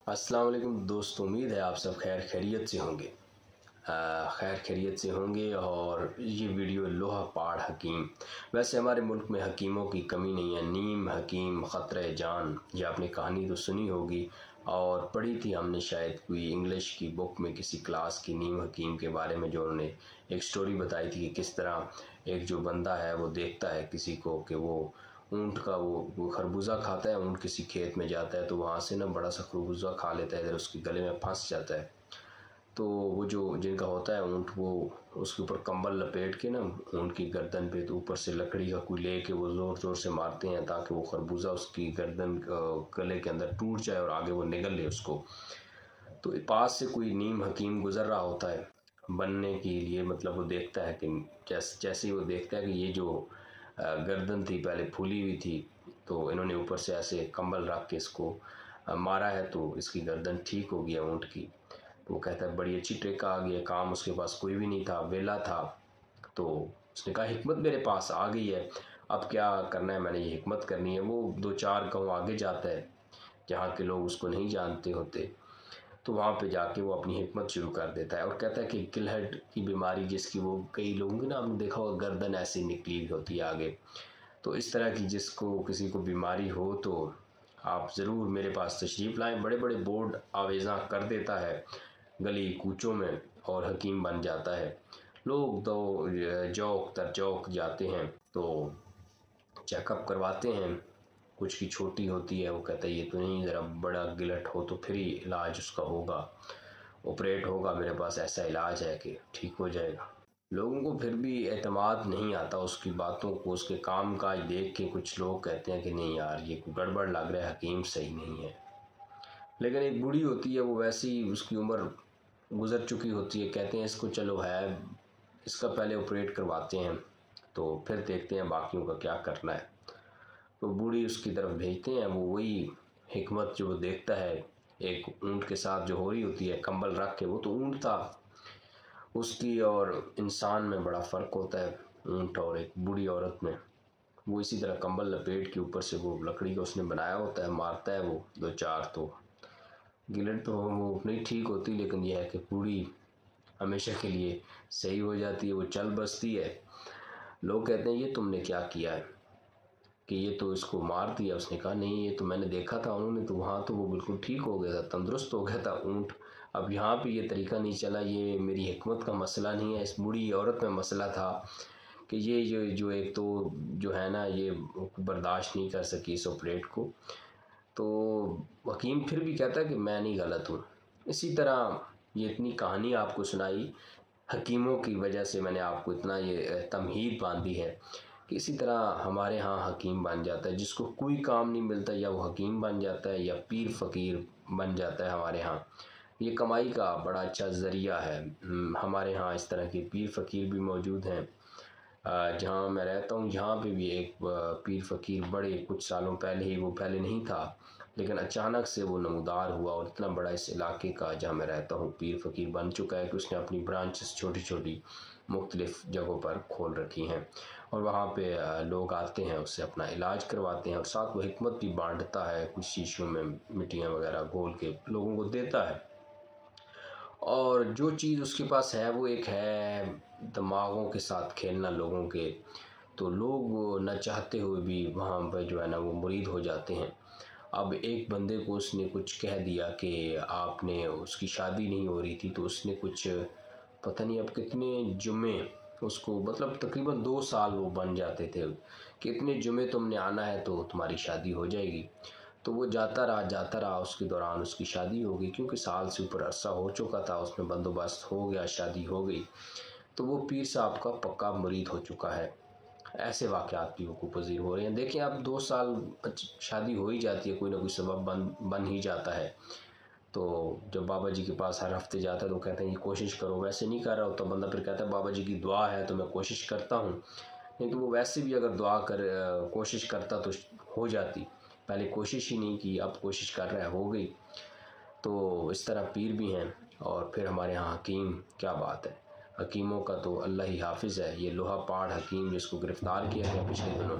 अस्सलाम वालेकुम दोस्तों, उम्मीद है आप सब खैर खैरियत से होंगे। खैर खैरियत से होंगे। और ये वीडियो लोहा पहाड़ हकीम। वैसे हमारे मुल्क में हकीमों की कमी नहीं है। नीम हकीम ख़तरे जान, ये आपने कहानी तो सुनी होगी और पढ़ी थी हमने शायद कोई इंग्लिश की बुक में किसी क्लास की, नीम हकीम के बारे में, जो उन्होंने एक स्टोरी बताई थी कि किस तरह एक जो बंदा है वो देखता है किसी को कि वो ऊँट का वो खरबूजा खाता है। ऊँट किसी खेत में जाता है तो वहाँ से ना बड़ा सा खरबूजा खा लेता है, इधर उसके गले में फंस जाता है। तो वो जो जिनका होता है ऊँट, वो उसके ऊपर कंबल लपेट के ना ऊँट की गर्दन पे, तो ऊपर से लकड़ी का कोई ले के वो ज़ोर ज़ोर से मारते हैं ताकि वो खरबूजा उसकी गर्दन गले के अंदर टूट जाए और आगे वो निगल ले उसको। तो पास से कोई नीम हकीम गुज़र रहा होता है बनने के लिए, मतलब वो देखता है कि जैसे ही वो देखता है कि ये जो गर्दन थी पहले फूली हुई थी, तो इन्होंने ऊपर से ऐसे कंबल रख के इसको मारा है तो इसकी गर्दन ठीक हो गया ऊँट की। तो वो कहता है बड़ी अच्छी ट्रिक आ गई है, काम उसके पास कोई भी नहीं था, वेला था। तो उसने कहा हिकमत मेरे पास आ गई है, अब क्या करना है, मैंने ये हिकमत करनी है। वो 2-4 गाँव आगे जाता है जहाँ के लोग उसको नहीं जानते होते, तो वहाँ पे जाके वो अपनी हिकमत शुरू कर देता है और कहता है कि गिलहट की बीमारी, जिसकी वो कई लोगों की ना हमने देखा होगा गर्दन ऐसी निकली होती है आगे, तो इस तरह की जिसको किसी को बीमारी हो तो आप ज़रूर मेरे पास तशरीफ़ लाएं। बड़े बड़े बोर्ड आवेज़ा कर देता है गली कूचों में और हकीम बन जाता है। लोग तो चौक दर चौक जाते हैं तो चेकअप करवाते हैं। कुछ की छोटी होती है, वो कहता है ये तो नहीं, ज़रा बड़ा गिलट हो तो फिर ही इलाज उसका होगा, ऑपरेट होगा, मेरे पास ऐसा इलाज है कि ठीक हो जाएगा। लोगों को फिर भी एतमाद नहीं आता उसकी बातों को, उसके काम काज देख के कुछ लोग कहते हैं कि नहीं यार ये गड़बड़ लग रहा है, हकीम सही नहीं है। लेकिन एक बूढ़ी होती है, वो वैसी उसकी उम्र गुज़र चुकी होती है, कहते हैं इसको चलो है, इसका पहले ऑपरेट करवाते हैं तो फिर देखते हैं बाकियों का क्या करना है। तो बूढ़ी उसकी तरफ भेजते हैं। वो वही हिकमत जो वो देखता है एक ऊँट के साथ जो हो रही होती है कंबल रख के, वो तो ऊँट था, उसकी और इंसान में बड़ा फ़र्क होता है, ऊँट और एक बूढ़ी औरत में। वो इसी तरह कंबल लपेट के ऊपर से वो लकड़ी का उसने बनाया होता है, मारता है वो 2-4, तो गिलट तो वो नहीं ठीक होती, लेकिन यह है कि बूढ़ी हमेशा के लिए सही हो जाती है, वो चल बसती है। लोग कहते हैं ये तुमने क्या किया है कि ये तो इसको मार दिया। उसने कहा नहीं, ये तो मैंने देखा था उन्होंने, तो वहाँ तो वो बिल्कुल ठीक हो गया था, तंदुरुस्त हो गया था ऊँट। अब यहाँ पे ये तरीका नहीं चला, ये मेरी हिकमत का मसला नहीं है, इस बूढ़ी औरत में मसला था कि ये जो एक तो जो है ना ये बर्दाश्त नहीं कर सकी इस ऑपरेट को। तो हकीम फिर भी कहता है कि मैं नहीं गलत हूँ। इसी तरह ये इतनी कहानी आपको सुनाई, हकीमों की वजह से मैंने आपको इतना ये तमहीद बांधी है कि इसी तरह हमारे यहाँ हकीम बन जाता है, जिसको कोई काम नहीं मिलता या वो हकीम बन जाता है या पीर फ़कीर बन जाता है। हमारे यहाँ ये कमाई का बड़ा अच्छा ज़रिया है। हमारे यहाँ इस तरह के पीर फ़कीर भी मौजूद हैं। जहाँ मैं रहता हूँ यहाँ पे भी एक पीर फ़कीर बड़े कुछ सालों पहले ही, वो पहले नहीं था लेकिन अचानक से वो नमूदार हुआ और इतना बड़ा इस इलाके का जहाँ मैं रहता हूँ पीर फ़कीर बन चुका है कि उसने अपनी ब्रांचेस छोटी छोटी मुख्तलिफ़ जगहों पर खोल रखी हैं और वहाँ पे लोग आते हैं, उससे अपना इलाज करवाते हैं और साथ वो हिकमत भी बांटता है, कुछ शीशियों में मिट्टियाँ वगैरह घोल के लोगों को देता है। और जो चीज़ उसके पास है वो एक है दिमागों के साथ खेलना लोगों के, तो लोग न चाहते हुए भी वहाँ पर जो है ना वो मुरीद हो जाते हैं। अब एक बंदे को उसने कुछ कह दिया कि आपने, उसकी शादी नहीं हो रही थी तो उसने कुछ पता नहीं अब कितने जुमे उसको, मतलब तकरीबन 2 साल वो बन जाते थे कि इतने जुमे तुमने आना है तो तुम्हारी शादी हो जाएगी। तो वो जाता रहा, उसके दौरान उसकी शादी हो गई, क्योंकि साल से ऊपर अरसा हो चुका था, उसमें बंदोबस्त हो गया, शादी हो गई, तो वो पीर साहब का पक्का मुरीद हो चुका है। ऐसे वाक़यात भी वक़ूफ़ पज़ीर हो रहे हैं। देखिए अब 2 साल शादी हो ही जाती है, कोई ना कोई सबब बन ही जाता है। तो जब बाबा जी के पास हर हफ्ते जाता है तो कहते हैं ये कोशिश करो, वैसे नहीं कर रहा होता बंदा, फिर कहता है बाबा जी की दुआ है तो मैं कोशिश करता हूँ। नहीं तो वो वैसे भी अगर दुआ कर कोशिश करता तो हो जाती, पहले कोशिश ही नहीं की, अब कोशिश कर रहा है, हो गई। तो इस तरह पीर भी हैं और फिर हमारे यहाँ हकीम, क्या बात है, हकीमों का तो अल्लाह ही हाफिज़ है। ये लोहा पहाड़ हकीम जिसको गिरफ़्तार किया गया पिछले दिनों,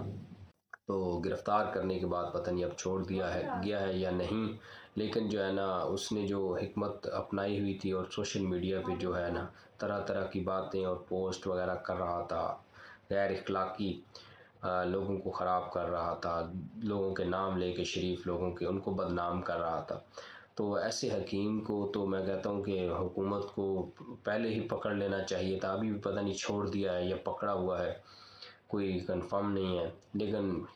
तो गिरफ़्तार करने के बाद पता नहीं अब छोड़ दिया है गया है या नहीं, लेकिन जो है ना उसने जो हिकमत अपनाई हुई थी और सोशल मीडिया पे जो है ना तरह तरह की बातें और पोस्ट वगैरह कर रहा था, गैर इखलाकी लोगों को ख़राब कर रहा था, लोगों के नाम लेके शरीफ लोगों के उनको बदनाम कर रहा था। तो ऐसे हकीम को तो मैं कहता हूँ कि हुकूमत को पहले ही पकड़ लेना चाहिए था। अभी भी पता नहीं छोड़ दिया है या पकड़ा हुआ है, कोई कंफर्म नहीं है, लेकिन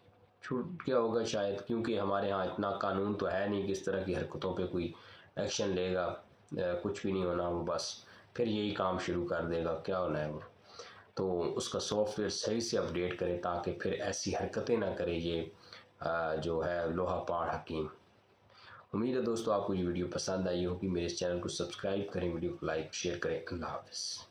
छूट गया होगा शायद, क्योंकि हमारे यहाँ इतना कानून तो है नहीं कि इस तरह की हरकतों पे कोई एक्शन लेगा। कुछ भी नहीं होना, वो बस फिर यही काम शुरू कर देगा, क्या होना है वो। तो उसका सॉफ्टवेयर सही से अपडेट करें ताकि फिर ऐसी हरकतें ना करे ये जो है लोहा पहाड़ हकीम। उम्मीद है दोस्तों आपको ये वीडियो पसंद आई होगी। मेरे इस चैनल को सब्सक्राइब करें, वीडियो को लाइक शेयर करें। अल्लाह हाफ़िज़।